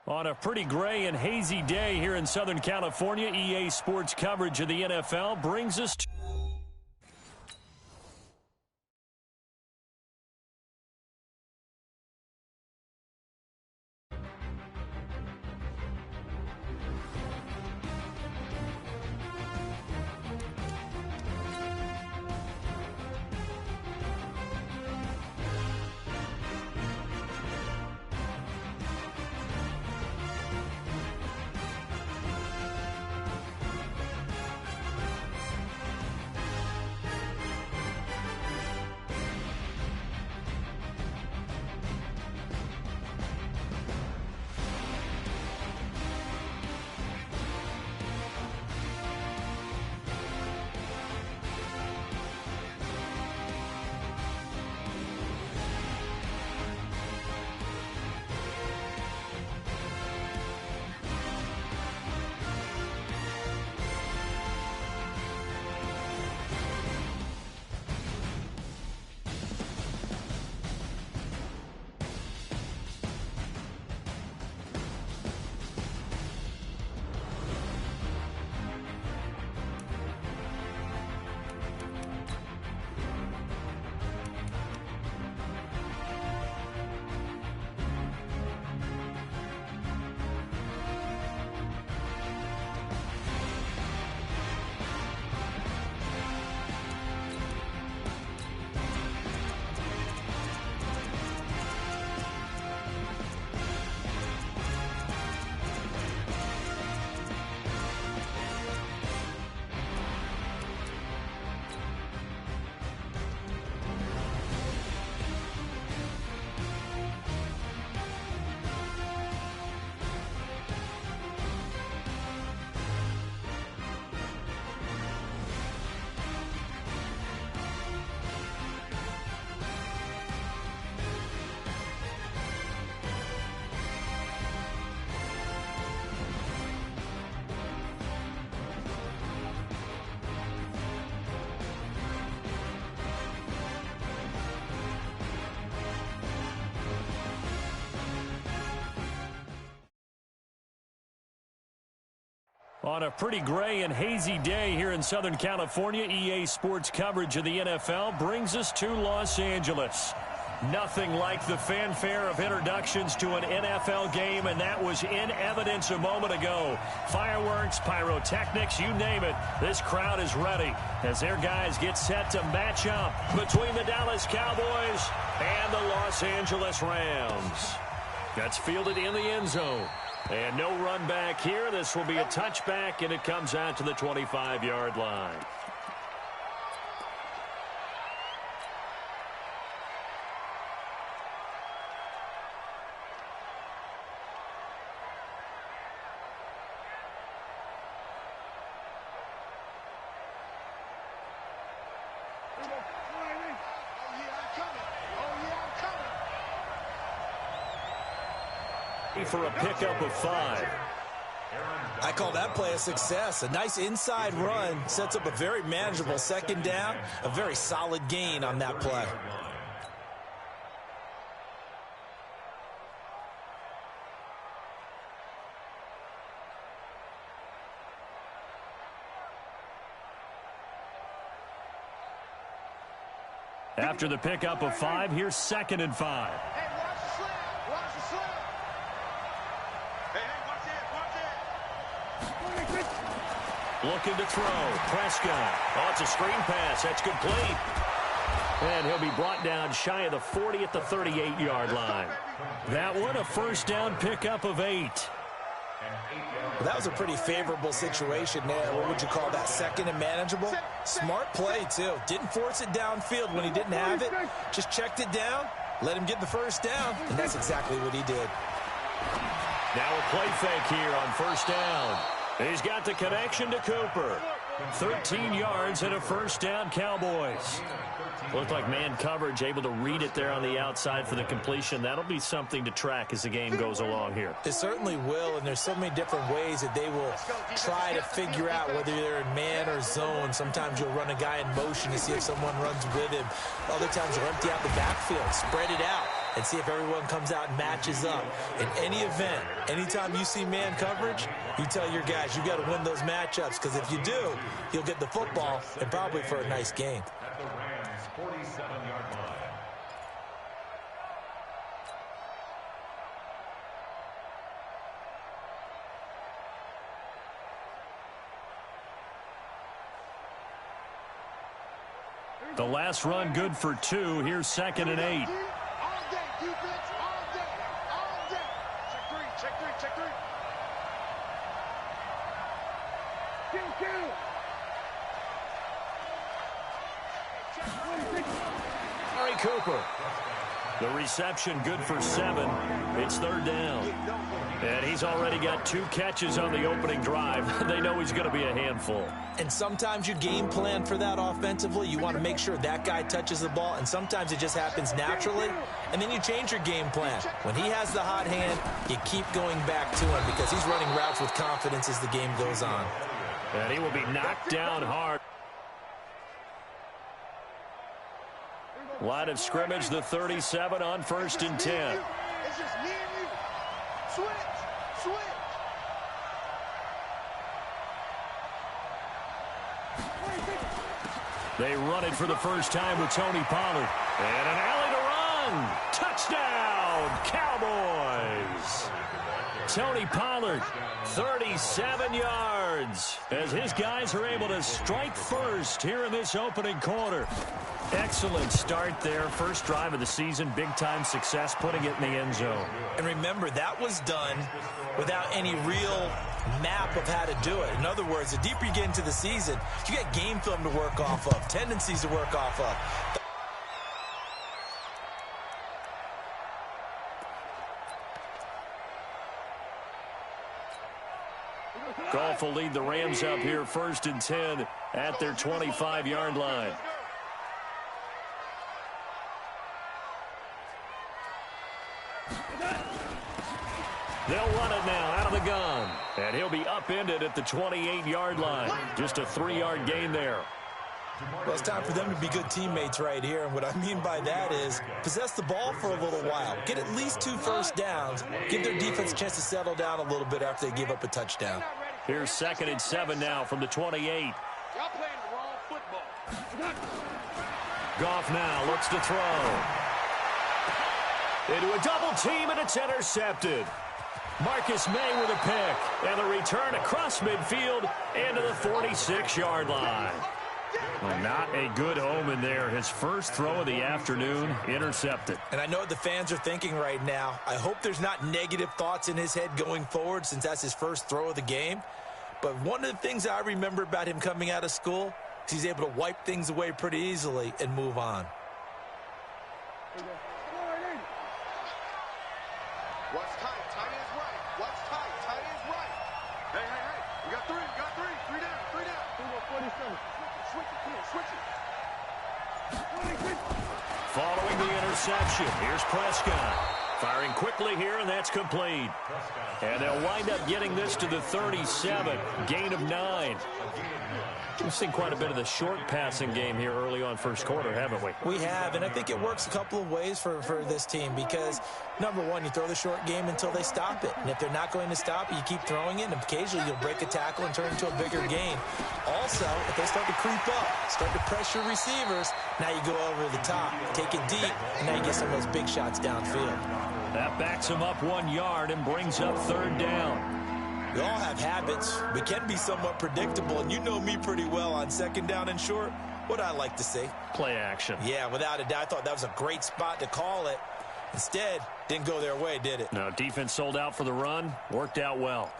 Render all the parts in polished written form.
On a pretty gray and hazy day here in Southern California, EA Sports coverage of the NFL brings us to... On a pretty gray and hazy day here in Southern California, EA Sports coverage of the NFL brings us to Los Angeles. Nothing like the fanfare of introductions to an NFL game, and that was in evidence a moment ago. Fireworks, pyrotechnics, you name it. This crowd is ready as their guys get set to match up between the Dallas Cowboys and the Los Angeles Rams. That's fielded in the end zone. And no run back here. This will be a touchback, and it comes out to the 25-yard line. For a pickup of 5. I call that play a success. A nice inside run sets up a very manageable second down, a very solid gain on that play. After the pickup of 5, here's 2nd and 5. Looking to throw. Prescott. Oh, it's a screen pass. That's complete. And he'll be brought down shy of the 40 at the 38-yard line. That one, a first down pickup of 8. Well, that was a pretty favorable situation there. What would you call that? Second and manageable? Smart play, too. Didn't force it downfield when he didn't have it. Just checked it down, let him get the first down, and that's exactly what he did. Now a play fake here on first down. He's got the connection to Cooper. 13 yards and a first down, Cowboys. Looked like man coverage, able to read it there on the outside for the completion. That'll be something to track as the game goes along here. It certainly will, and there's so many different ways that they will try to figure out whether they're in man or zone. Sometimes you'll run a guy in motion to see if someone runs with him. Other times you'll empty out the backfield, spread it out. and see if everyone comes out and matches up. In any event, anytime you see man coverage, you tell your guys you got to win those matchups, because if you do, you'll get the football and probably for a nice game. At the Rams' 47-yard line. The last run good for 2. Here's 2nd and 8. All day, defense, all day, all day. Check three, check three. Murray Cooper. The reception good for 7. It's 3rd down. And he's already got 2 catches on the opening drive. They know he's going to be a handful. And sometimes you game plan for that offensively. You want to make sure that guy touches the ball, and sometimes it just happens naturally, and then you change your game plan. When he has the hot hand, you keep going back to him because he's running routes with confidence as the game goes on. And he will be knocked down hard. Line of scrimmage, the 37 on 1st and 10. It's just me and you. Switch. They run it for the first time with Tony Pollard. And an alley to run. Touchdown, Cowboys. Tony Pollard, 37 yards, as his guys are able to strike first here in this opening quarter. Excellent start there. First drive of the season. Big-time success, putting it in the end zone. And remember, that was done without any real map of how to do it. In other words, the deeper you get into the season, you got game film to work off of, tendencies to work off of. Goff will lead the Rams up here 1st and 10 at their 25-yard line. They'll run it now out of the gun. And he'll be upended at the 28-yard line. Just a 3-yard gain there. Well, it's time for them to be good teammates right here. And what I mean by that is possess the ball for a little while. Get at least 2 first downs. Give their defense a chance to settle down a little bit after they give up a touchdown. Here's 2nd and 7 now from the 28. Y'all playing the wrong football. Goff now looks to throw. Into a double team, and it's intercepted. Marcus May with a pick, and the return across midfield into the 46-yard line. Well, not a good omen there. His first throw of the afternoon, intercepted. And I know what the fans are thinking right now. I hope there's not negative thoughts in his head going forward, since that's his first throw of the game. But one of the things I remember about him coming out of school is he's able to wipe things away pretty easily and move on. What's tight? Tight is right. What's tight? Tight is right. Hey. We got 3. Three down. Switch it. Following the interception, here's Prescott. Firing quickly here, and that's complete. And they'll wind up getting this to the 37. Gain of 9. We've seen quite a bit of the short passing game here early on first quarter, haven't we? We have, and I think it works a couple of ways for this team because, number one, you throw the short game until they stop it. And if they're not going to stop it, you keep throwing it, and occasionally you'll break a tackle and turn it into a bigger gain. Also, if they start to creep up, start to pressure receivers, now you go over the top, take it deep, and now you get some of those big shots downfield. That backs him up 1 yard and brings up 3rd down. We all have habits. We can be somewhat predictable, and you know me pretty well on 2nd down and short. What I like to see. Play action. Yeah, without a doubt. I thought that was a great spot to call it. Instead, didn't go their way, did it? No, defense sold out for the run. Worked out well.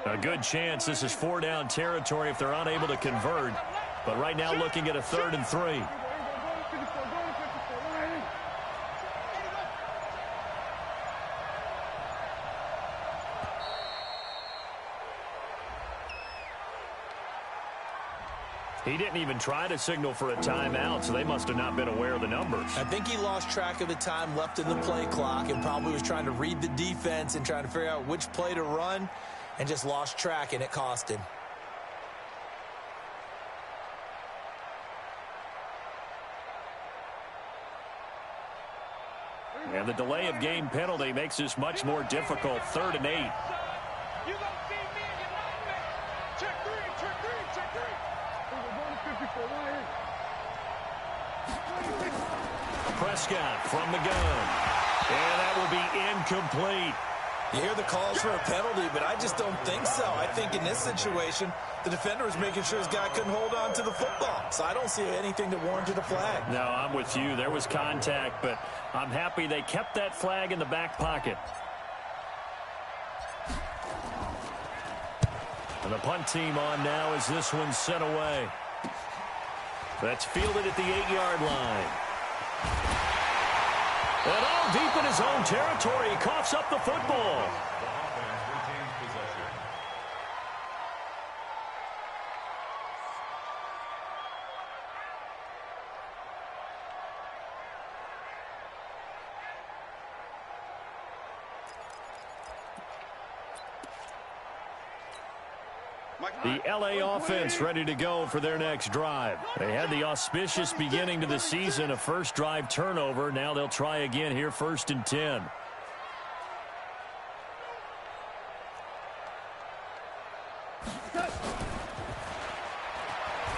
A good chance this is 4-down territory if they're unable to convert. But right now looking at a 3rd and 3. He didn't even try to signal for a timeout, so they must have not been aware of the numbers. I think he lost track of the time left in the play clock and probably was trying to read the defense and trying to figure out which play to run and just lost track, and it cost him. And the delay of game penalty makes this much more difficult. 3rd and 8. You gonna see me in your nightmare. Check three, check three, check three. Prescott from the gun. And that will be incomplete. You hear the calls for a penalty, but I just don't think so. I think in this situation, the defender was making sure his guy couldn't hold on to the football. So I don't see anything that warranted a flag. No, I'm with you. There was contact, but I'm happy they kept that flag in the back pocket. And the punt team on now as this one's sent away. That's fielded at the 8-yard line. And all deep in his own territory, he coughs up the football. The offense retains possession. The LA offense ready to go for their next drive. They had the auspicious beginning to the season, a first drive turnover. Now they'll try again here, 1st and 10.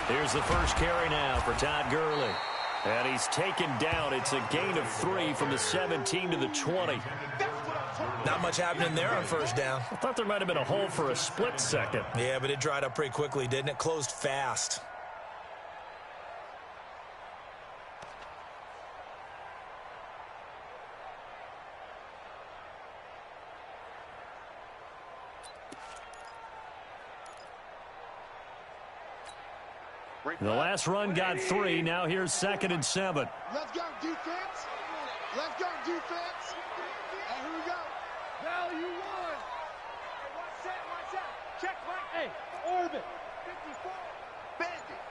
Here's the first carry now for Todd Gurley. And he's taken down. It's a gain of 3 from the 17 to the 20. Not much happening there on 1st down. I thought there might have been a hole for a split second. Yeah, but it dried up pretty quickly, didn't it? Closed fast. The last run got 3. Now here's 2nd and 7. Let's go defense. Let's go defense. And here we go. Value 1. Watch out. Check right. Hey, orbit. 54. Bandit.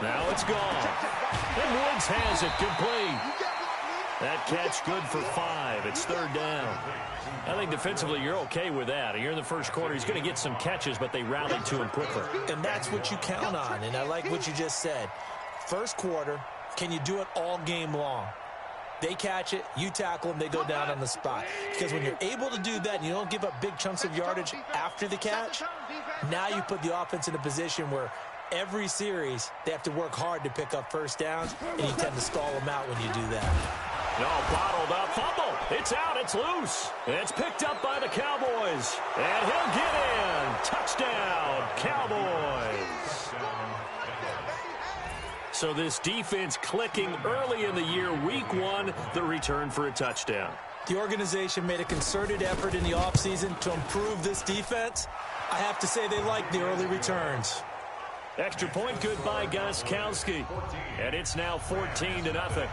Now it's gone. And Woods has it complete. That catch good for 5. It's 3rd down. I think defensively you're okay with that. Here in the first quarter, he's going to get some catches, but they rallied to him quickly. And that's what you count on, and I like what you just said. First quarter, can you do it all game long? They catch it, you tackle them, they go down on the spot. Because when you're able to do that and you don't give up big chunks of yardage after the catch, now you put the offense in a position where every series they have to work hard to pick up 1st downs, and you tend to stall them out when you do that. No, bottled up, fumble. It's out, it's loose. It's picked up by the Cowboys. And he'll get in. Touchdown, Cowboys. So this defense clicking early in the year, week 1, the return for a touchdown. The organization made a concerted effort in the offseason to improve this defense. I have to say they like the early returns. Extra point good by Gostkowski. And it's now 14-0.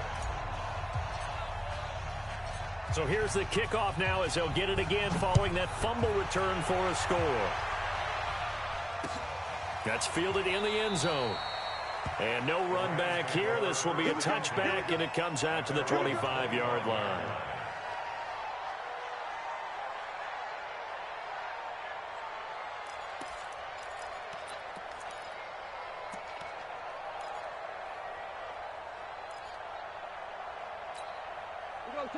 So here's the kickoff now as they'll get it again following that fumble return for a score. That's fielded in the end zone. And no run back here. This will be a touchback, and it comes out to the 25-yard line.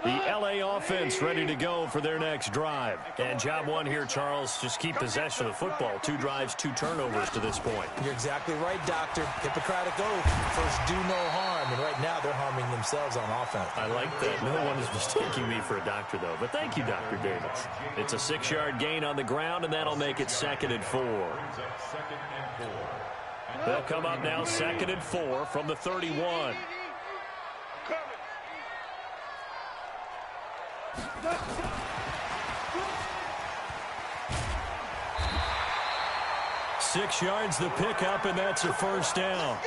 The LA offense ready to go for their next drive. And job 1 here, Charles, just keep possession of the football. 2 drives, 2 turnovers to this point. You're exactly right, Doctor. Hippocratic oath. First, do no harm. And right now, they're harming themselves on offense. I like that. No one is mistaking me for a doctor, though. But thank you, Dr. Davis. It's a 6-yard gain on the ground, and that'll make it 2nd and 4. They'll come up now 2nd and 4 from the 31. 6 yards the pickup, and that's a 1st down.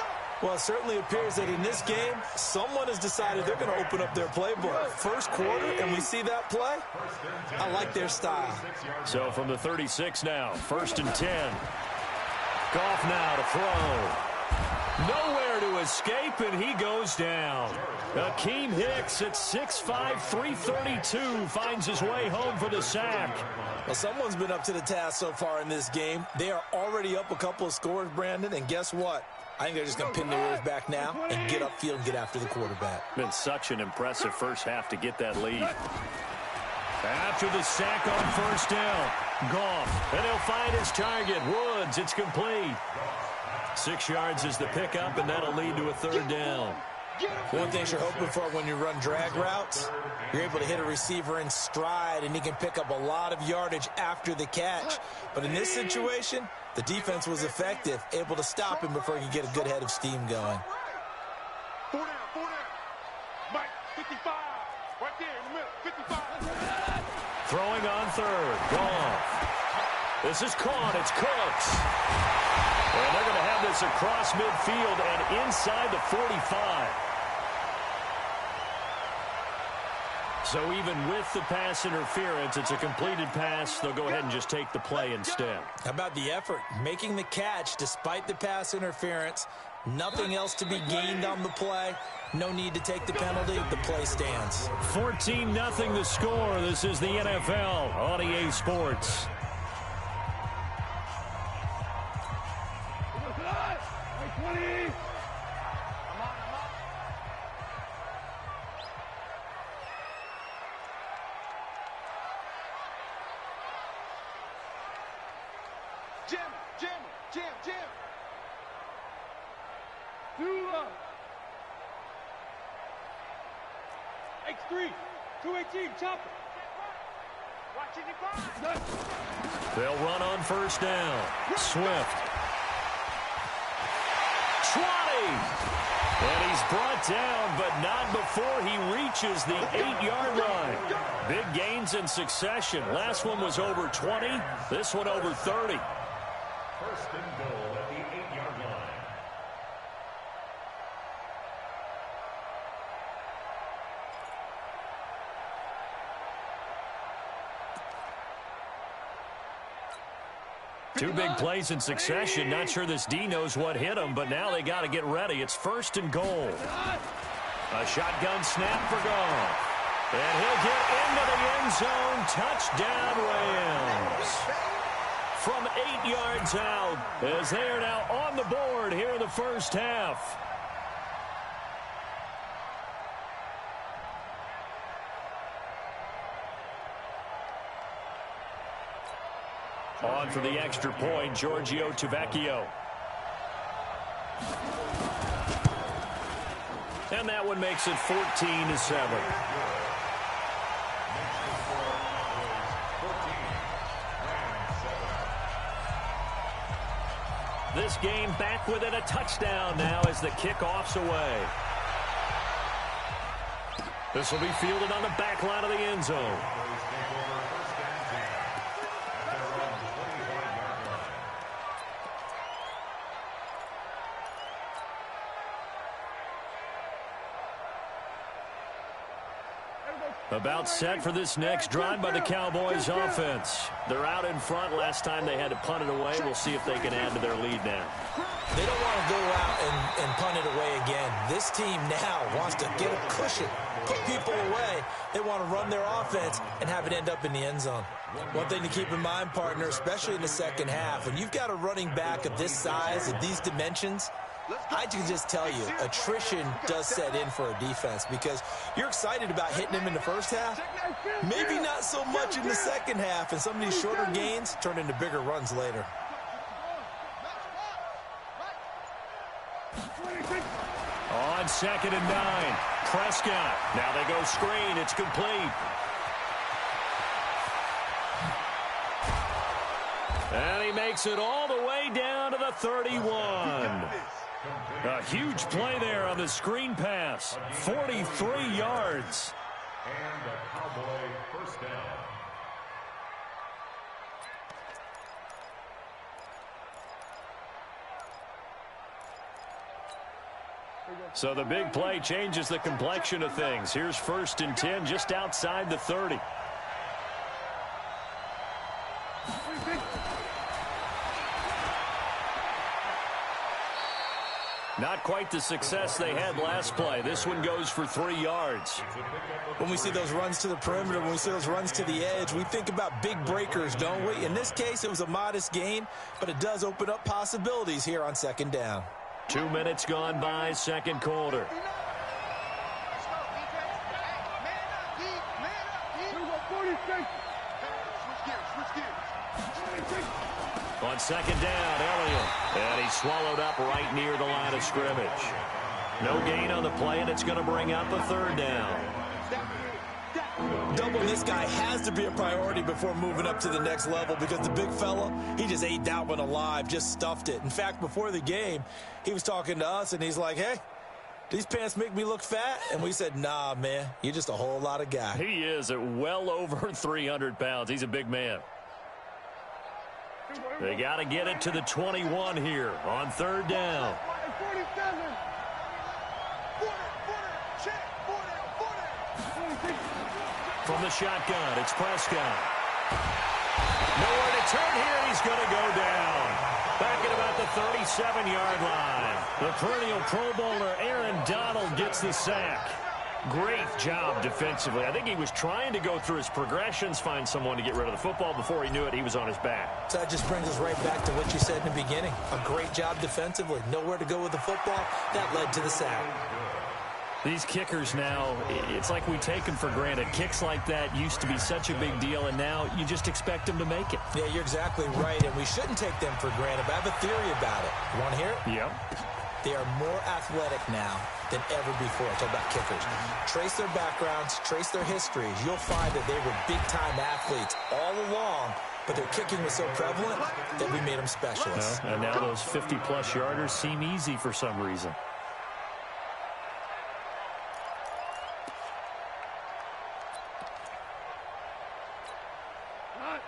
Well, it certainly appears that in this game, someone has decided they're going to open up their playbook. First quarter, and we see that play. I like their style. So from the 36 now, 1st and 10. Goff now to throw. Nowhere to escape, and he goes down. Akeem Hicks at 6'5", 332 finds his way home for the sack. Well, someone's been up to the task so far in this game. They are already up a couple of scores, Brandon, and guess what? I think they're just going to pin their ears back now and get upfield and get after the quarterback. Been such an impressive first half to get that lead. After the sack on first down, Goff, and he'll find his target, Woods. It's complete. 6 yards is the pickup, and that'll lead to a third down. One thing you're hoping for when you run drag routes, you're able to hit a receiver in stride, and he can pick up a lot of yardage after the catch. But in this situation, the defense was effective, able to stop him before he could get a good head of steam going. 4 down. Mike, 55. Right there in the middle, 55. Throwing on third, Goff. This is caught, it's Cooks. And they're going to have this across midfield and inside the 45. So even with the pass interference, it's a completed pass. They'll go ahead and just take the play instead. How about the effort? Making the catch despite the pass interference. Nothing else to be gained on the play. No need to take the penalty. The play stands. 14-0 the score. This is the NFL on EA Sports. Jam. Do up. X3, 218, chopper. Watching the grind. They'll run on first down. Swift. 20. And he's brought down, but not before he reaches the 8-yard line. Big gains in succession. Last one was over 20. This one over 30. First and goal at the 8-yard line. Two big plays in succession. Not sure this D knows what hit him, but now they got to get ready. It's first and goal. A shotgun snap for Goff. And he'll get into the end zone. Touchdown, Rams. From 8 yards out, as they are now on the board here in the first half. On for the extra point, Giorgio Tavecchio. And that one makes it 14-7. This game back within a touchdown now as the kickoff's away. This will be fielded on the back line of the end zone. About set for this next drive by the Cowboys offense. They're out in front. Last time they had to punt it away. We'll see if they can add to their lead now. They don't want to go out and punt it away again. This team now wants to get a cushion, put people away. They want to run their offense and have it end up in the end zone. One thing to keep in mind, partner, especially in the second half, when you've got a running back of this size, of these dimensions, I can just tell you, attrition does set in for a defense because you're excited about hitting him in the first half. Maybe not so much in the second half, and some of these shorter gains turn into bigger runs later. On 2nd and 9, Prescott. Now they go screen. It's complete. And he makes it all the way down to the 31. A huge play there on the screen pass. 43 yards. And a Cowboy first down. So the big play changes the complexion of things. Here's 1st and 10 just outside the 30. Not quite the success they had last play. This one goes for 3 yards. When we see those runs to the perimeter, when we see those runs to the edge, we think about big breakers, don't we? In this case, it was a modest gain, but it does open up possibilities here on second down. 2 minutes gone by, second quarter. On second down, Elliott. And he's swallowed up right near the line of scrimmage. No gain on the play, and it's going to bring up a third down. Doubling this guy has to be a priority before moving up to the next level because the big fella, he just ate that one alive, just stuffed it. In fact, before the game, he was talking to us, and he's like, hey, these pants make me look fat? And we said, nah, man, you're just a whole lot of guy. He is at well over 300 pounds. He's a big man. They got to get it to the 21 here on third down. From the shotgun, it's Prescott. Nowhere to turn here, and he's going to go down. Back at about the 37-yard line. The perennial Pro Bowler Aaron Donald gets the sack. Great job defensively. I think he was trying to go through his progressions, find someone to get rid of the football. Before he knew it, he was on his back. So that just brings us right back to what you said in the beginning. A great job defensively. Nowhere to go with the football. That led to the sack. These kickers now, it's like we take them for granted. Kicks like that used to be such a big deal, and now you just expect them to make it. Yeah, you're exactly right, and we shouldn't take them for granted, but I have a theory about it. You want to hear it? Yep. They are more athletic now than ever before. I talk about kickers. Trace their backgrounds, trace their histories. You'll find that they were big-time athletes all along, but their kicking was so prevalent that we made them specialists. And now those 50-plus yarders seem easy for some reason.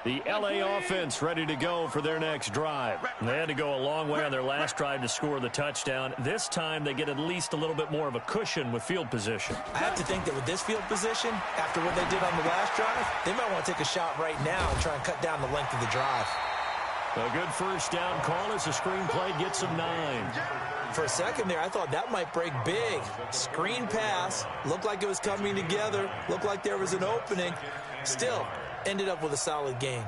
The L.A. offense ready to go for their next drive. They had to go a long way on their last drive to score the touchdown. This time they get at least a little bit more of a cushion with field position. I have to think that with this field position, after what they did on the last drive, they might want to take a shot right now and try and cut down the length of the drive. A good first down call as the screen play gets them 9. For a second there, I thought that might break big. Screen pass, looked like it was coming together, looked like there was an opening. Still, ended up with a solid game.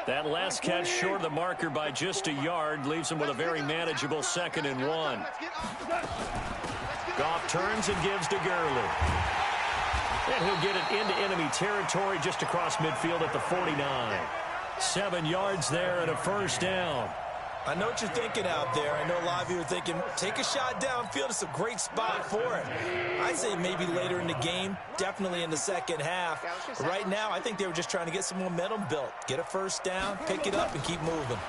That last catch short of the marker by just a yard leaves him with a very manageable 2nd and 1. Goff turns and gives to Gurley. And he'll get it into enemy territory just across midfield at the 49. 7 yards there and a first down. I know what you're thinking out there. I know a lot of you are thinking, take a shot downfield. It's a great spot for it. I'd say maybe later in the game, definitely in the second half. But right now, I think they were just trying to get some momentum built. Get a first down, pick it up, and keep moving.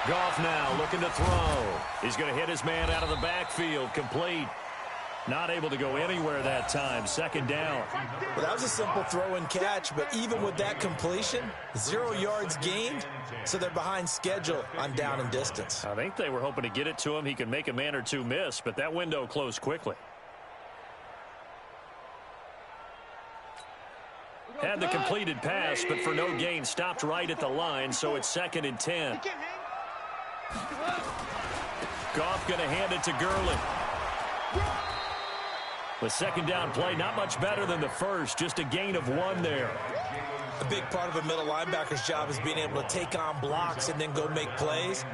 Goff now looking to throw. He's going to hit his man out of the backfield. Complete. Not able to go anywhere that time. 2nd down. Well, that was a simple throw and catch, but even with that completion, 0 yards gained, so they're behind schedule on down and distance. I think they were hoping to get it to him. He could make a man or two miss, but that window closed quickly. Had the completed pass, but for no gain, stopped right at the line, so it's 2nd and 10. Goff going to hand it to Gurley. The 2nd down play, not much better than the first, just a gain of 1 there. A big part of a middle linebacker's job is being able to take on blocks and then go make plays.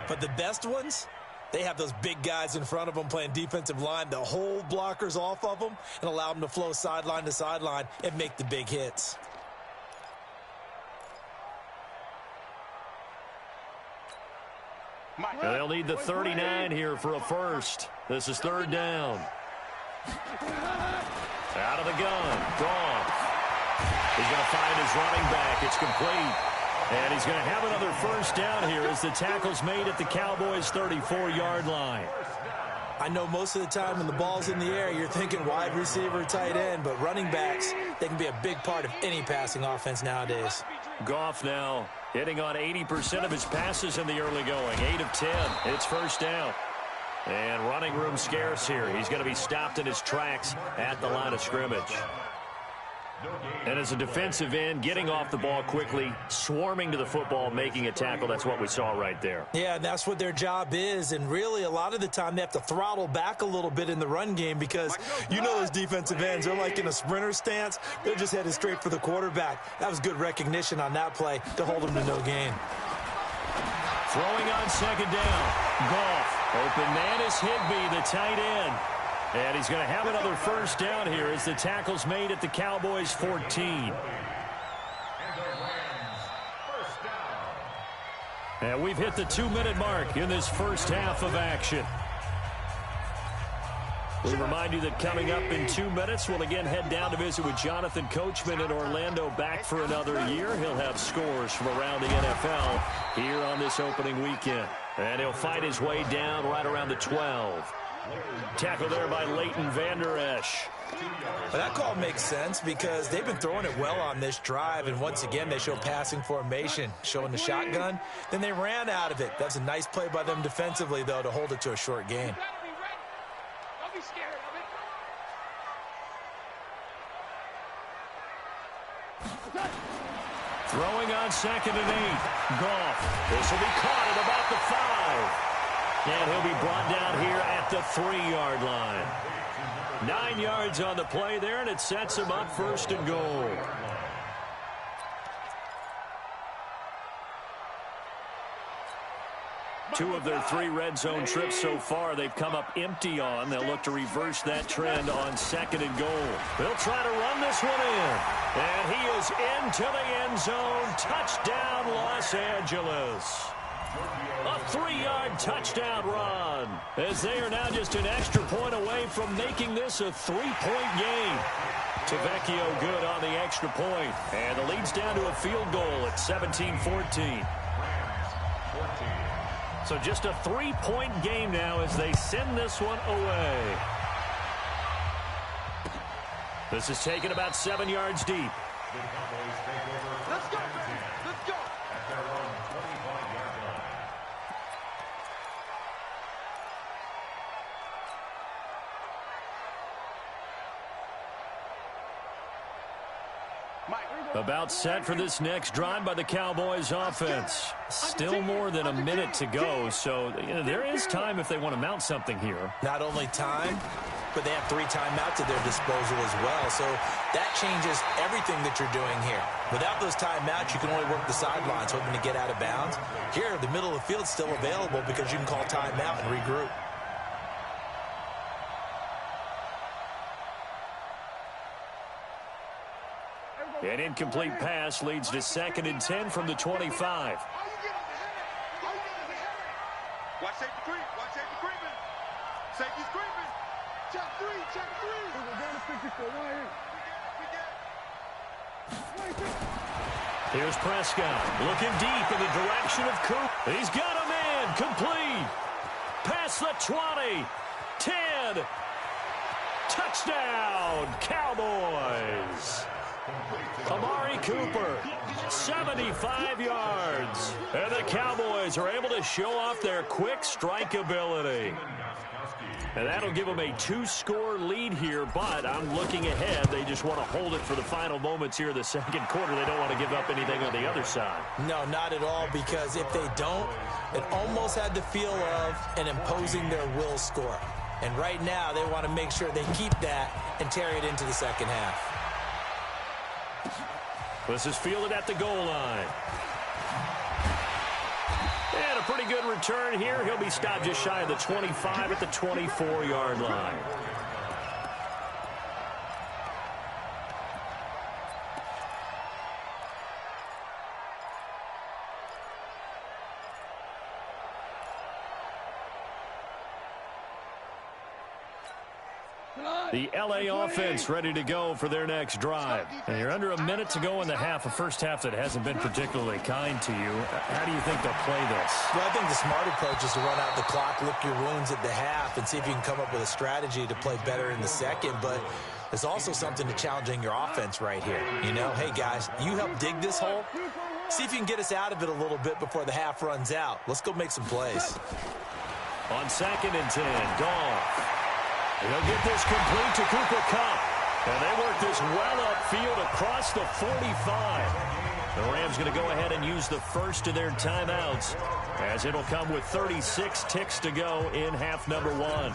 But the best ones, they have those big guys in front of them playing defensive line to hold blockers off of them and allow them to flow sideline to sideline and make the big hits. They'll need the 39 here for a first. This is 3rd down. Out of the gun. Goff. He's going to find his running back. It's complete. And he's going to have another first down here as the tackle's made at the Cowboys' 34-yard line. I know most of the time when the ball's in the air, you're thinking wide receiver, tight end, but running backs, they can be a big part of any passing offense nowadays. Goff now hitting on 80% of his passes in the early going. 8 of 10. It's first down. And running room scarce here. He's going to be stopped in his tracks at the line of scrimmage. And as a defensive end, getting off the ball quickly, swarming to the football, making a tackle, that's what we saw right there. Yeah, and that's what their job is. And really, a lot of the time, they have to throttle back a little bit in the run game because you know those defensive ends, they're like in a sprinter stance. They're just headed straight for the quarterback. That was good recognition on that play to hold them to no gain. Throwing on second down. Goff. Open man is Higbee, the tight end. And he's going to have another first down here as the tackle's made at the Cowboys' 14. And we've hit the 2-minute mark in this first half of action. We remind you that coming up in 2 minutes, we'll again head down to visit with Jonathan Coachman in Orlando, back for another year. He'll have scores from around the NFL here on this opening weekend. And he'll fight his way down right around the 12. Tackle there by Leighton Vander Esch. Well, that call makes sense because they've been throwing it well on this drive, and once again they show passing formation, showing the shotgun. Then they ran out of it. That's a nice play by them defensively, though, to hold it to a short gain. Don't be scared of it. Throwing on 2nd and 8. Goff. This will be caught at about the 5. And he'll be brought down here at the 3-yard line. 9 yards on the play there, and it sets him up 1st and goal. Two of their 3 red zone trips so far they've come up empty on. They'll look to reverse that trend on 2nd and goal. They'll try to run this one in. And he is into the end zone. Touchdown, Los Angeles. A 3-yard touchdown run, as they are now just an extra point away from making this a 3-point game. Tavecchio good on the extra point, and the lead's down to a field goal at 17-14. So just a 3-point game now as they send this one away. This is taken about 7 yards deep. Let's go, baby. Let's go. About set for this next drive by the Cowboys offense. Still more than a minute to go, so there is time if they want to mount something here. Not only time, but they have 3 timeouts at their disposal as well, so that changes everything that you're doing here. Without those timeouts, you can only work the sidelines, hoping to get out of bounds. Here, the middle of the field's still available because you can call timeout and regroup. An incomplete pass leads to 2nd and 10 from the 25. Watch safety creep. Watch safety creeping. Safety's creeping. Check 3. Check 3. We're going to 54. Here's Prescott looking deep in the direction of Coop. He's got a man complete. Past the 20. 10. Touchdown, Cowboys. Amari Cooper, 75 yards. And the Cowboys are able to show off their quick strike ability. And that'll give them a 2-score lead here, but I'm looking ahead. They just want to hold it for the final moments here in the 2nd quarter. They don't want to give up anything on the other side. No, not at all, because if they don't, it almost had the feel of an imposing their will score. And right now, they want to make sure they keep that and carry it into the 2nd half. This is fielded at the goal line. And a pretty good return here. He'll be stopped just shy of the 25 at the 24-yard line. The LA offense ready to go for their next drive. And you're under a minute to go in the half, a first half that hasn't been particularly kind to you. How do you think they'll play this? Well, I think the smart approach is to run out the clock, lick your wounds at the half, and see if you can come up with a strategy to play better in the 2nd. But there's also something to challenging your offense right here. You know, hey, guys, you help dig this hole. See if you can get us out of it a little bit before the half runs out. Let's go make some plays. On 2nd and 10, Goff. He'll get this complete to Cooper Kupp. And they work this well upfield across the 45. The Rams going to go ahead and use the first of their timeouts, as it'll come with 36 ticks to go in half number one.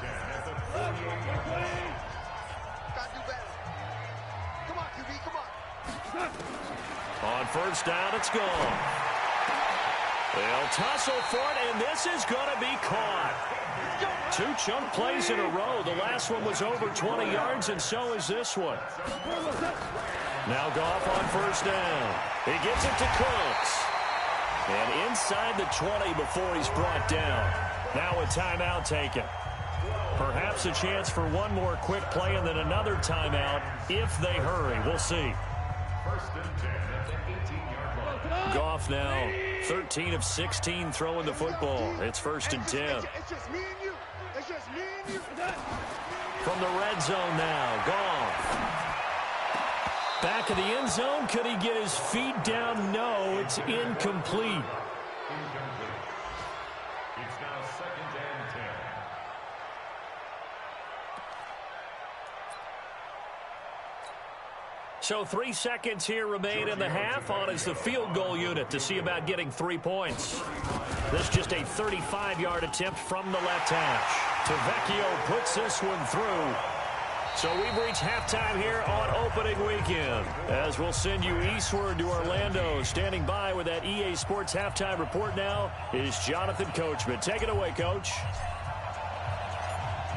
On first down, it's gone. They'll tussle for it, and this is going to be caught. 2 chunk plays in a row. The last one was over 20 yards, and so is this one. Now Goff on first down. He gets it to Cooks. And inside the 20 before he's brought down. Now a timeout taken. Perhaps a chance for one more quick play and then another timeout if they hurry. We'll see. First and 10 at the 18-yard line. Goff now 13 of 16 throwing the football. It's first and 10. It's just me and you. It's just me and you. From the red zone now, Goff. Back of the end zone. Could he get his feet down? No, it's incomplete. It's now second and 10. So 3 seconds here remain in the half. On is the field goal unit to see about getting 3 points. This just a 35-yard attempt from the left hash. Tavecchio puts this one through. So we've reached halftime here on opening weekend, as we'll send you eastward to Orlando. Standing by with that EA Sports halftime report now is Jonathan Coachman. Take it away, Coach.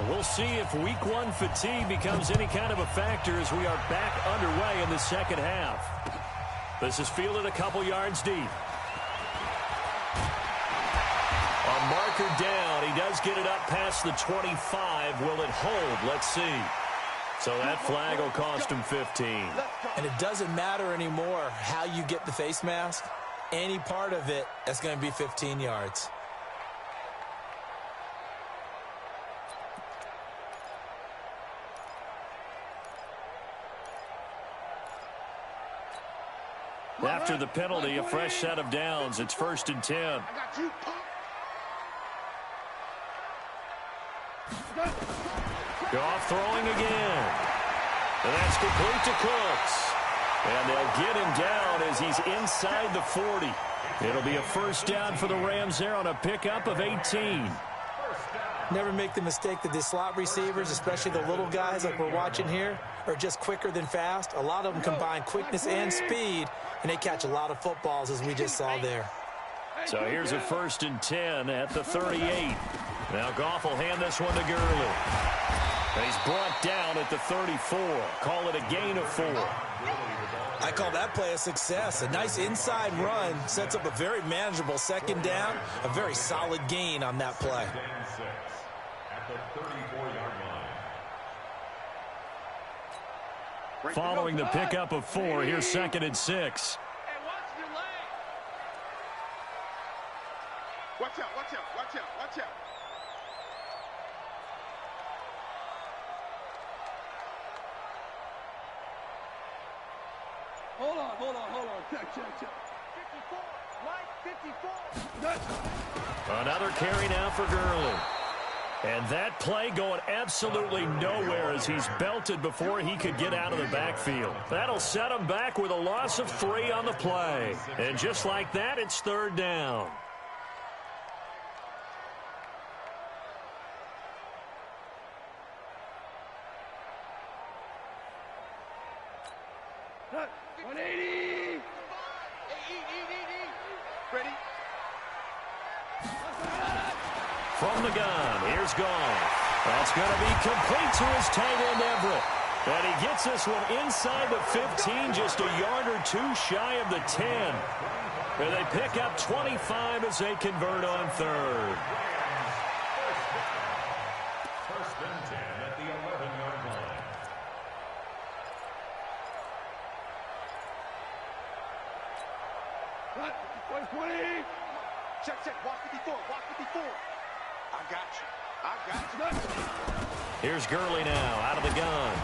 We'll see if week one fatigue becomes any kind of a factor as we are back underway in the second half. This is fielded a couple yards deep. A marker down. He does get it up past the 25. Will it hold? Let's see. So that flag will cost him 15. And it doesn't matter anymore how you get the face mask. Any part of it, that's going to be 15 yards. After the penalty, a fresh set of downs. It's first and 10. Goff throwing again. And that's complete to Cooks. And they'll get him down as he's inside the 40. It'll be a first down for the Rams there on a pickup of 18. Never make the mistake that the slot receivers, especially the little guys like we're watching here, are just quicker than fast. A lot of them combine quickness and speed, and they catch a lot of footballs, as we just saw there. So here's a first and 10 at the 38. Now Goff will hand this one to Gurley. He's brought down at the 34. Call it a gain of 4. I call that play a success. A nice inside run sets up a very manageable second down. A very solid gain on that play. At the 34-yard line. Following the pickup of 4, here's second and 6. Watch out, watch out, watch out, watch out. Hold on. Check. 54, Mike, 54. Another carry now for Gurley. And that play going absolutely nowhere as he's belted before he could get out of the backfield. That'll set him back with a loss of 3 on the play. And just like that, it's third down. From the gun, here's Goff. That's going to be complete to his tight end, Everett. And he gets this one inside the 15, just a yard or 2 shy of the 10. And they pick up 25 as they convert on third. First and 10 at the 11-yard line. Check, walk 54. I got you. Here's Gurley now out of the gun.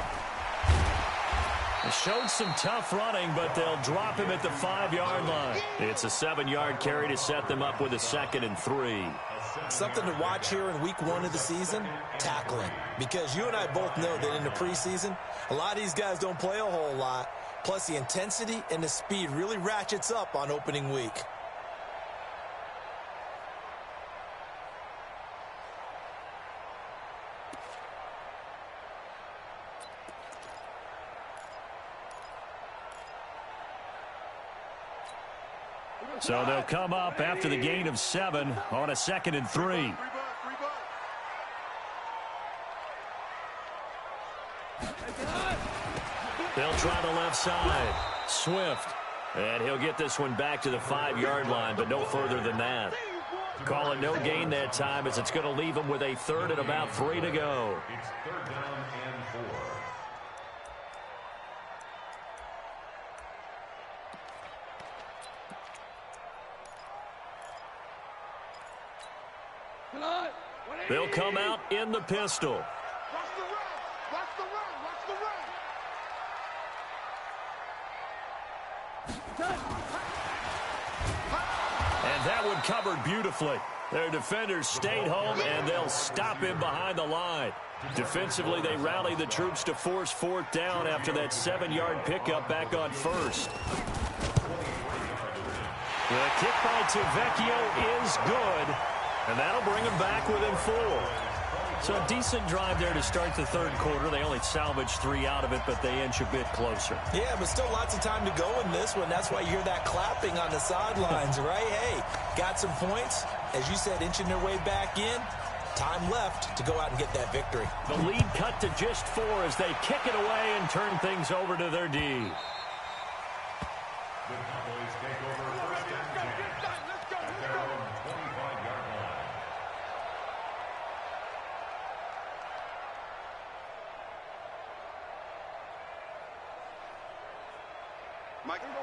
They showed some tough running, but they'll drop him at the 5-yard line. It's a 7-yard carry to set them up with a 2nd and 3. Something to watch here in week 1 of the season, tackling. Because you and I both know that in the preseason, a lot of these guys don't play a whole lot. Plus, the intensity and the speed really ratchets up on opening week. So they'll come up after the gain of 7 on a 2nd and 3. They'll try the left side. Swift. And he'll get this one back to the 5-yard line, but no further than that. Call it no gain that time, as it's going to leave him with a 3rd and about 3 to go. It's 3rd down and 4. They'll come out in the pistol. Watch the run. Watch the run. Watch the run. And that one covered beautifully. Their defenders stayed home, and they'll stop him behind the line. Defensively, they rallied the troops to force 4th down after that 7-yard pickup back on 1st. The kick by Tavecchio is good. And that'll bring them back within 4. So a decent drive there to start the 3rd quarter. They only salvaged 3 out of it, but they inch a bit closer. Yeah, but still lots of time to go in this one. That's why you hear that clapping on the sidelines, right? Hey, got some points. As you said, inching their way back in. Time left to go out and get that victory. The lead cut to just 4 as they kick it away and turn things over to their D. The Cowboys take over 1st and 10 at their own 25-yard line.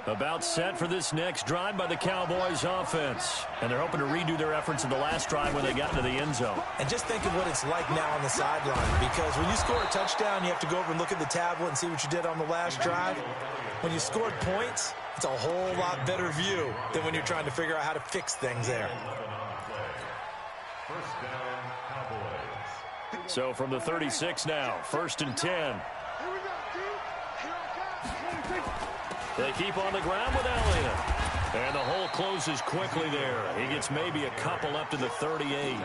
About set for this next drive by the Cowboys offense. And they're hoping to redo their efforts in the last drive when they got into the end zone. And just think of what it's like now on the sideline, because when you score a touchdown, you have to go over and look at the tablet and see what you did on the last drive. When you scored points, it's a whole lot better view than when you're trying to figure out how to fix things there. 1st down, Cowboys. So from the 36 now, 1st and 10. Here we go, dude. Here I come. They keep on the ground with Elliott. And the hole closes quickly there. He gets maybe a couple up to the 38.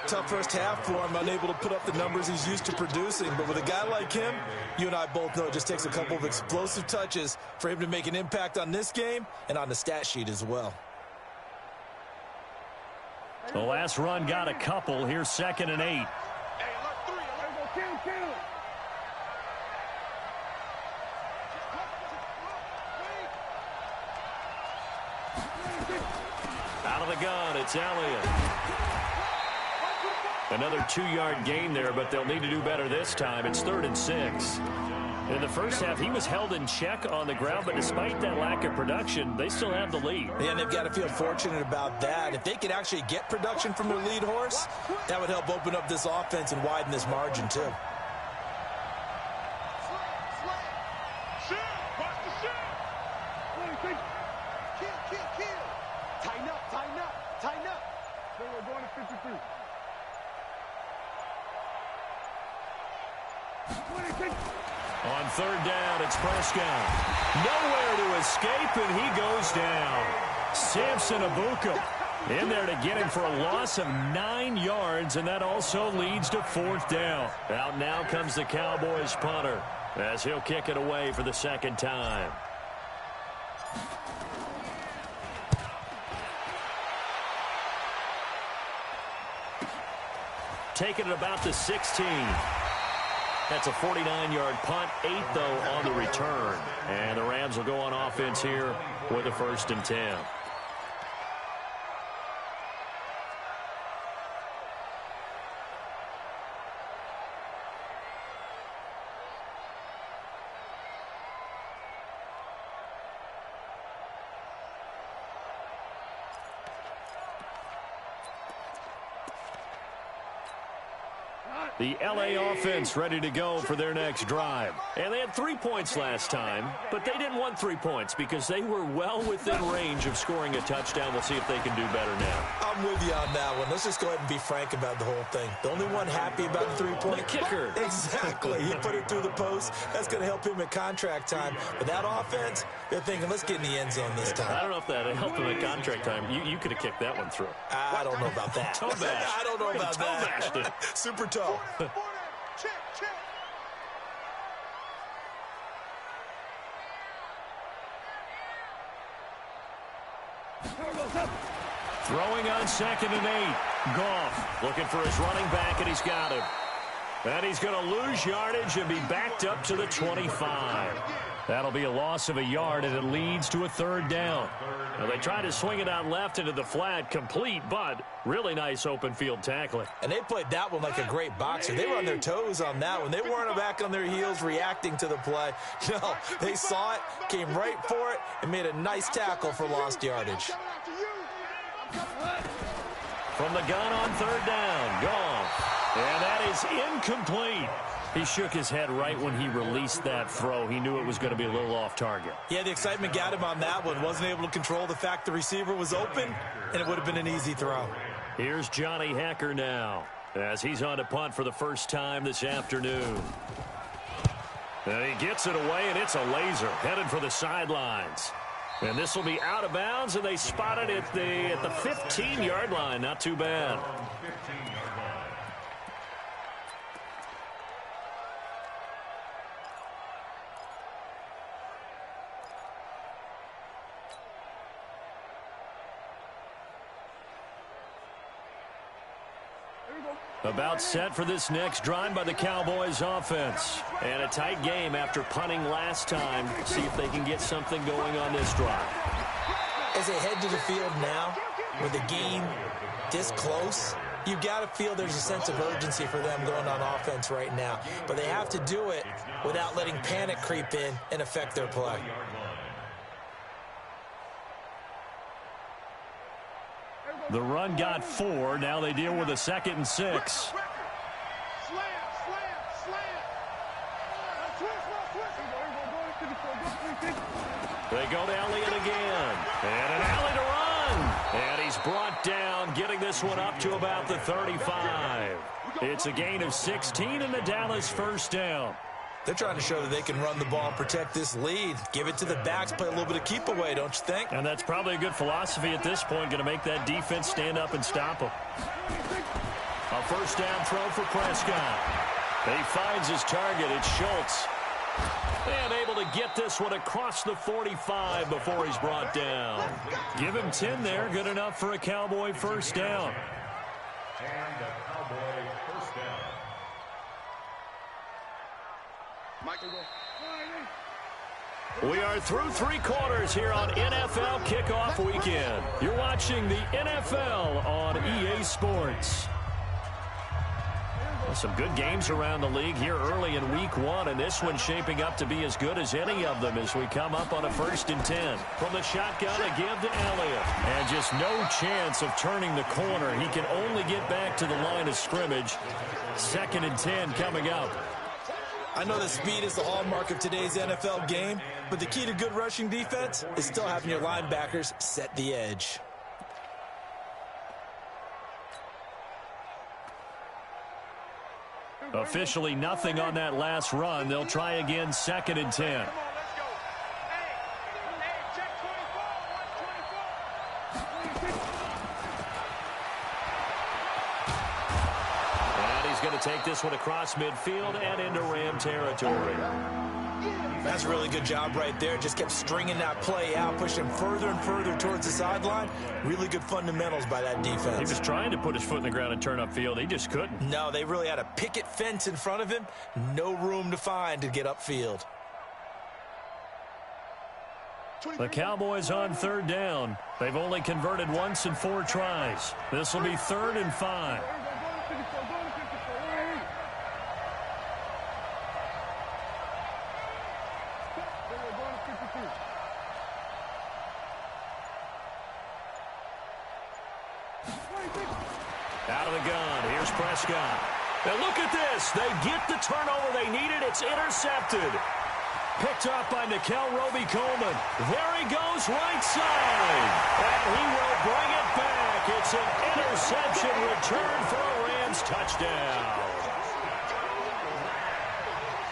Tough first half for him, unable to put up the numbers he's used to producing. But with a guy like him, you and I both know it just takes a couple of explosive touches for him to make an impact on this game and on the stat sheet as well. The last run got a couple. Here's 2nd and 8. Hey, look, 3. Let's go, kill. Out of the gun, it's Elliott. Another 2-yard gain there, but they'll need to do better this time. It's 3rd and 6. In the first half, he was held in check on the ground, but despite that lack of production, they still have the lead. And they've got to feel fortunate about that. If they could actually get production from their lead horse, that would help open up this offense and widen this margin too. Tighten up. So we're going to 53. 26. On 3rd down, it's Prescott. Nowhere to escape, and he goes down. Samson Abuka in there to get him for a loss of 9 yards, and that also leads to 4th down. Out now comes the Cowboys punter as he'll kick it away for the 2nd time. Taking it about the 16. That's a 49-yard punt, 8, though, on the return. And the Rams will go on offense here with a 1st and 10. The LA offense ready to go for their next drive. And they had 3 points last time, but they didn't want 3 points because they were well within range of scoring a touchdown. We'll see if they can do better now. I'm with you on that one. Let's just go ahead and be frank about the whole thing. The only one happy about the 3-point. The kicker. Exactly. He put it through the post. That's going to help him at contract time. But that offense, they're thinking, let's get in the end zone this time. I don't know if that helped him at contract time. You could have kicked that one through. I don't know about that. Toe bash. I don't know about that. Toe Super toe. Throwing on 2nd and 8. Goff looking for his running back, and he's got him. And he's going to lose yardage and be backed up to the 25. That'll be a loss of a yard, and it leads to a 3rd down. Now they try to swing it out left into the flat, complete, but really nice open field tackling. And they played that one like a great boxer. They were on their toes on that one. They weren't back on their heels reacting to the play. No, they saw it, came right for it, and made a nice tackle for lost yardage. From the gun on 3rd down, Goff. And that is incomplete. He shook his head right when he released that throw. He knew it was going to be a little off target. Yeah, the excitement got him on that one. Wasn't able to control the fact the receiver was open, and it would have been an easy throw. Here's Johnny Hacker now as he's on to punt for the first time this afternoon. And he gets it away, and it's a laser headed for the sidelines. And this will be out of bounds, and they spot it at the 15-yard line. Not too bad. About set for this next drive by the Cowboys offense. And a tight game after punting last time. See if they can get something going on this drive. As they head to the field now, with the game this close, you've got to feel there's a sense of urgency for them going on offense right now. But they have to do it without letting panic creep in and affect their play. The run got 4. Now they deal with a 2nd and 6. They go to Elliott again. And an alley to run. And he's brought down, getting this one up to about the 35. It's a gain of 16 and the Dallas 1st down. They're trying to show that they can run the ball and protect this lead. Give it to the backs, play a little bit of keep away, don't you think? And that's probably a good philosophy at this point, going to make that defense stand up and stop them. A 1st down throw for Prescott. He finds his target. It's Schultz. And able to get this one across the 45 before he's brought down. Give him 10 there. Good enough for a Cowboy 1st down. And the Cowboy 1st down. We are through 3 quarters here on NFL Kickoff Weekend. You're watching the NFL on EA Sports. Well, some good games around the league here early in Week 1, and this one's shaping up to be as good as any of them as we come up on a 1st and 10. From the shotgun, a give to Elliott. And just no chance of turning the corner. He can only get back to the line of scrimmage. 2nd and 10 coming up. I know that speed is the hallmark of today's NFL game, but the key to good rushing defense is still having your linebackers set the edge. Officially nothing on that last run. They'll try again 2nd and 10. Going to take this one across midfield and into Ram territory. That's a really good job right there. Just kept stringing that play out, pushing further and further towards the sideline. Really good fundamentals by that defense. He was trying to put his foot in the ground and turn upfield. He just couldn't. No, they really had a picket fence in front of him. No room to find to get upfield. The Cowboys on 3rd down. They've only converted once in 4 tries. This will be 3rd and 5. Out of the gun, here's Prescott. And look at this. They get the turnover they needed. It's intercepted. Picked up by Nickel Roby-Coleman. There he goes, right side. And he will bring it back. It's an interception return for a Rams touchdown.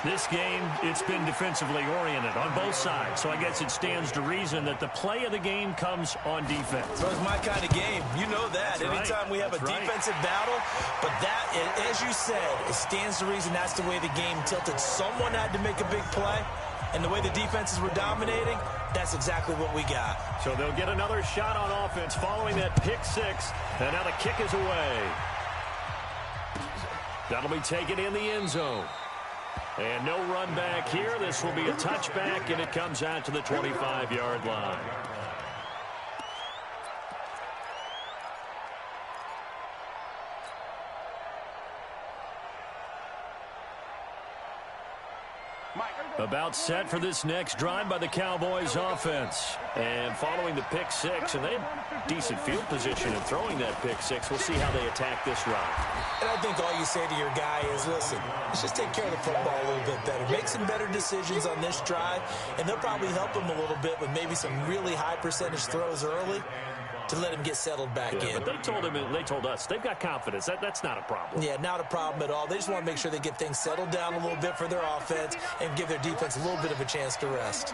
This game, it's been defensively oriented on both sides, so I guess it stands to reason that the play of the game comes on defense. So it's my kind of game. You know that. That's Anytime right. we have a defensive battle, but that, as you said, it stands to reason that's the way the game tilted. Someone had to make a big play, and the way the defenses were dominating, that's exactly what we got. So they'll get another shot on offense following that pick six, and now the kick is away. That'll be taken in the end zone. And no run back here. This will be a touchback, and it comes out to the 25-yard line. About set for this next drive by the Cowboys offense. And following the pick six, and they have decent field position in throwing that pick six. We'll see how they attack this drive. And I think all you say to your guy is, listen, let's just take care of the football a little bit better. Make some better decisions on this drive, and they'll probably help him a little bit with maybe some really high percentage throws early to let him get settled back in. But they told us they've got confidence. That's not a problem. Yeah, not a problem at all. They just want to make sure they get things settled down a little bit for their offense and give their defense a little bit of a chance to rest.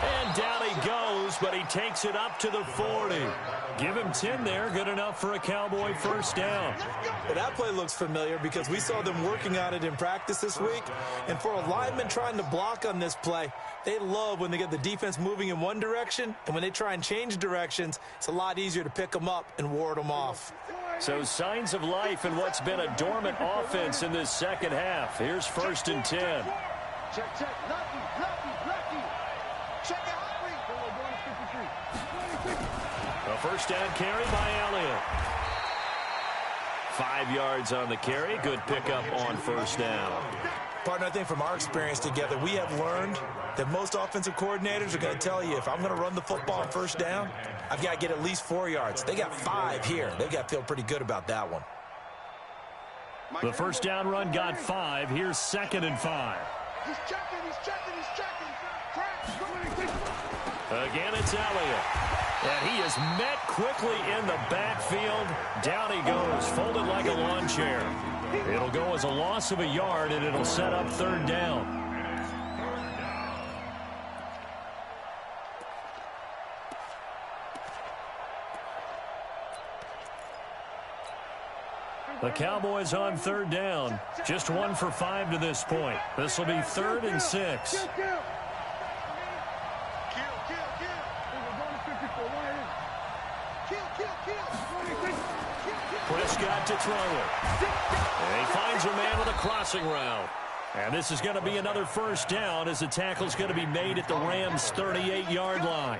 And down he goes, but he takes it up to the 40. Give him 10 there. Good enough for a Cowboy first down. Well, that play looks familiar because we saw them working on it in practice this week. And for a lineman trying to block on this play, they love when they get the defense moving in one direction. And when they try and change directions, it's a lot easier to pick them up and ward them off. So signs of life in what's been a dormant offense in this second half. Here's 1st and 10. Check. Lucky. Check out. A first down carry by Elliott. 5 yards on the carry. Good pickup on first down. Partner, I think from our experience together, we have learned that most offensive coordinators are going to tell you, if I'm going to run the football on first down, I've got to get at least 4 yards. They got 5 here. They've got to feel pretty good about that one. The first down run got 5. Here's 2nd and 5. He's checking. Again, it's Elliott. And he is met quickly in the backfield. Down he goes, folded like a lawn chair. It'll go as a loss of a yard, and it'll set up 3rd down. The Cowboys on 3rd down. Just 1 for 5 to this point. This will be 3rd and 6. Prescott to throw it. And he finds a man with a crossing route. And this is going to be another first down as the tackle's going to be made at the Rams' 38-yard line.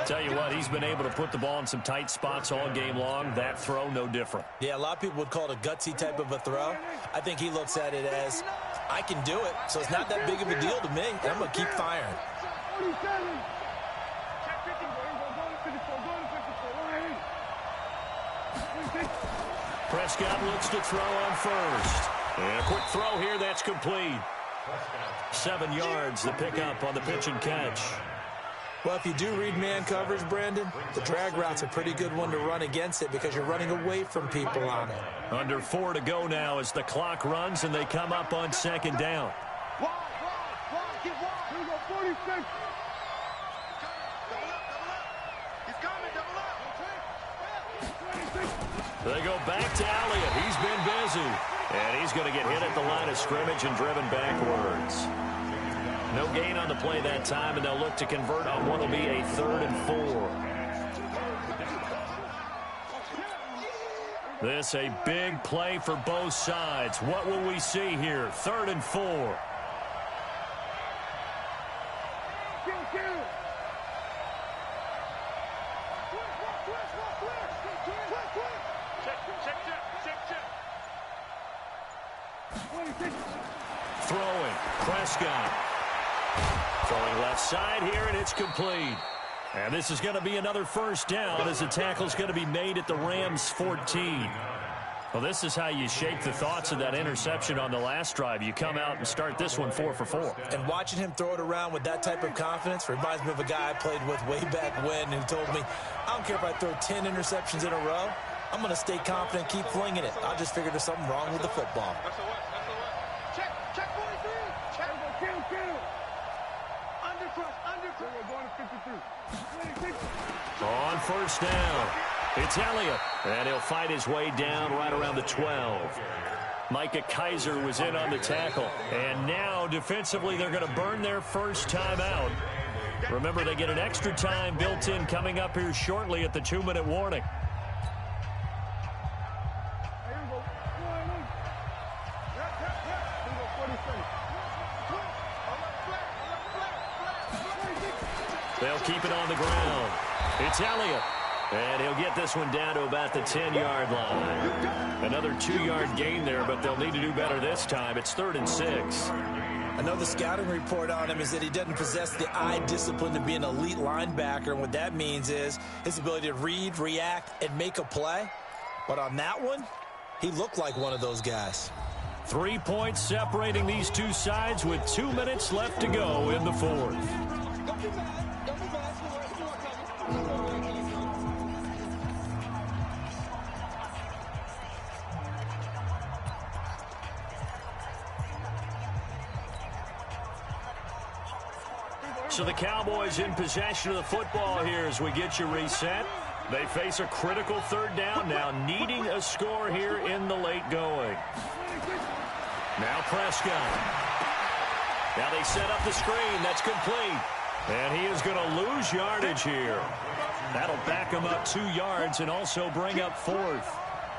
Tell you what, he's been able to put the ball in some tight spots all game long. That throw, no different. Yeah, a lot of people would call it a gutsy type of a throw. I think he looks at it as, I can do it, so it's not that big of a deal to me, and I'm going to keep firing. Prescott looks to throw on first. And a quick throw here, that's complete. 7 yards, the pickup on the pitch and catch. Well, if you do read man coverage, Brandon, the drag route's a pretty good one to run against it because you're running away from people on it. Under 4 to go now as the clock runs and they come up on 2nd down. Get wide. Here we go, 46. He's coming, double up. They go back to Elliott. He's been busy. And he's going to get hit at the line of scrimmage and driven backwards. No gain on the play that time, and they'll look to convert on what will be a 3rd and 4. This a big play for both sides. What will we see here? 3rd and 4. Throwing, Prescott. Throwing left side here, and it's complete. And this is going to be another first down as the tackle's going to be made at the Rams 14. Well, this is how you shake the thoughts of that interception on the last drive. You come out and start this one 4 for 4. And watching him throw it around with that type of confidence reminds me of a guy I played with way back when who told me, I don't care if I throw 10 interceptions in a row. I'm going to stay confident, keep flinging it. I just figured there's something wrong with the football. Check 43. Check. Kill. Undercrush. We're going to 53. On first down, it's Elliott, and he'll fight his way down right around the 12. Micah Kaiser was in on the tackle, and now defensively they're going to burn their first time out. Remember, they get an extra time built in coming up here shortly at the 2-minute warning. They'll keep it on the ground. It's Elliott. And he'll get this one down to about the 10-yard line. Another 2-yard gain there, but they'll need to do better this time. It's 3rd and 6. I know the scouting report on him is that he doesn't possess the eye discipline to be an elite linebacker. And what that means is his ability to read, react, and make a play. But on that one, he looked like one of those guys. 3 points separating these two sides with 2 minutes left to go in the 4th. So the Cowboys in possession of the football here as we get you reset. They face a critical 3rd down now, needing a score here in the late going. Now Prescott. Now they set up the screen. That's complete. And he is going to lose yardage here. That'll back him up 2 yards and also bring up 4th.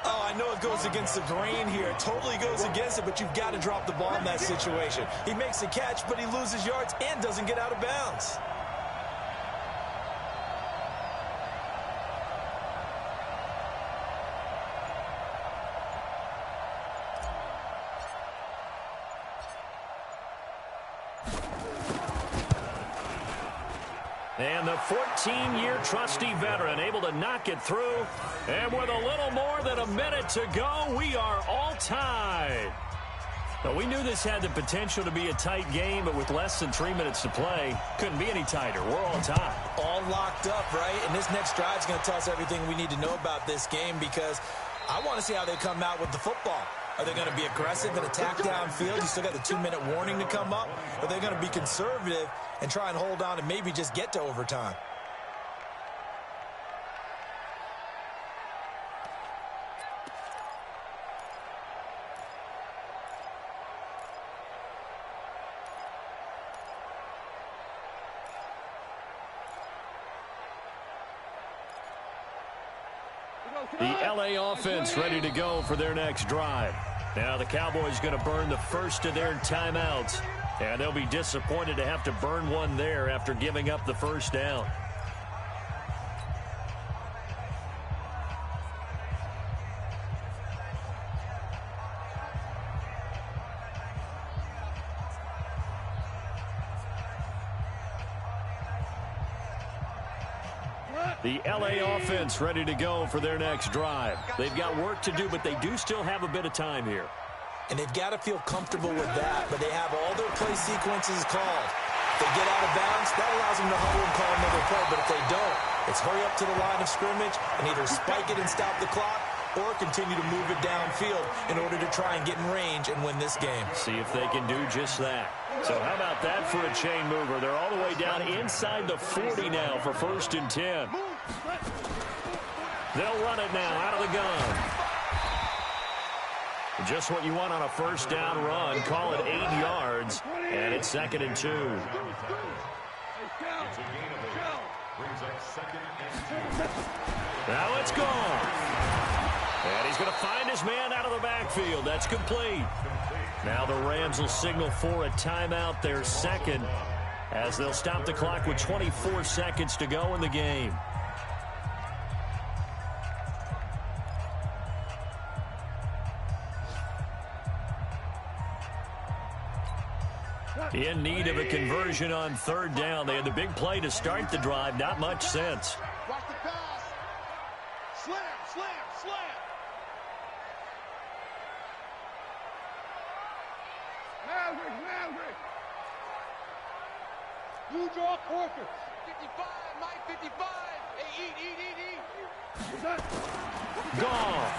Oh, I know it goes against the grain here. It totally goes against it, but you've got to drop the ball in that situation. He makes the catch, but he loses yards and doesn't get out of bounds. And the 14-year trusty veteran able to knock it through. And with a little more than a minute to go, we are all tied. Now, we knew this had the potential to be a tight game, but with less than 3 minutes to play, couldn't be any tighter. We're all tied. All locked up, right? And this next drive is going to tell us everything we need to know about this game because I want to see how they come out with the football. Are they going to be aggressive and attack downfield? You still got the 2-minute warning to come up. Or are they going to be conservative and try and hold on and maybe just get to overtime? The LA offense ready to go for their next drive. Now the Cowboys going to burn the first of their timeouts. And they'll be disappointed to have to burn one there after giving up the first down. The LA offense ready to go for their next drive. They've got work to do, but they do still have a bit of time here. And they've got to feel comfortable with that, but they have all their play sequences called. If they get out of bounds, that allows them to huddle and call another play, but if they don't, it's hurry up to the line of scrimmage and either spike it and stop the clock or continue to move it downfield in order to try and get in range and win this game. See if they can do just that. So how about that for a chain mover? They're all the way down inside the 40 now for 1st and 10. They'll run it now out of the gun. Just what you want on a first down run. Call it 8 yards, and it's 2nd and 2. Now it's gone. And he's going to find his man out of the backfield. That's complete. Now the Rams will signal for a timeout, their second, as they'll stop the clock with 24 seconds to go in the game. In need of a conversion on third down. They had the big play to start the drive. Not much sense. Watch the pass. Slam, slam, slam. Maverick. Blue draw quarter. 55, Mike, 55. Hey, eat. Gone.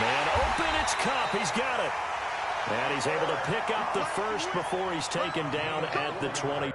Man open, it's Cup. He's got it. And he's able to pick up the first before he's taken down at the 20.